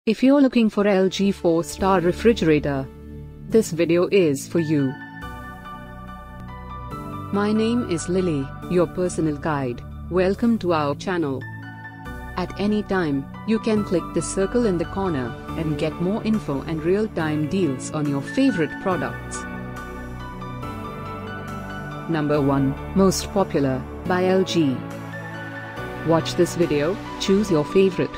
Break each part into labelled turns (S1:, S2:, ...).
S1: If you're looking for LG 4-star refrigerator, this video is for you. My name is Lily, your personal guide. Welcome to our channel. At any time, you can click the circle in the corner and get more info and real-time deals on your favorite products. Number 1, Most Popular, by LG. Watch this video, choose your favorite.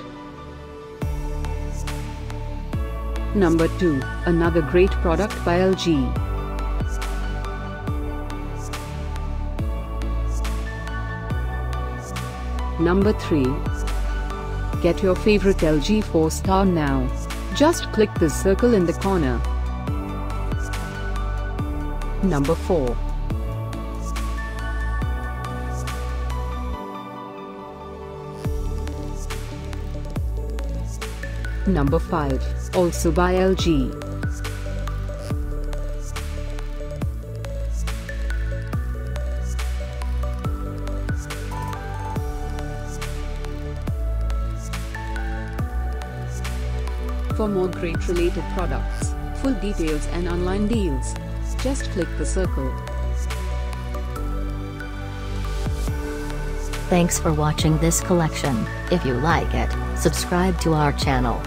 S1: Number 2, another great product by LG. Number 3. Get your favorite LG 4-star now. Just click the circle in the corner. Number 4. Number 5, also by LG. For more great related products, full details and online deals, just click the circle.
S2: Thanks for watching this collection. If you like it, subscribe to our channel.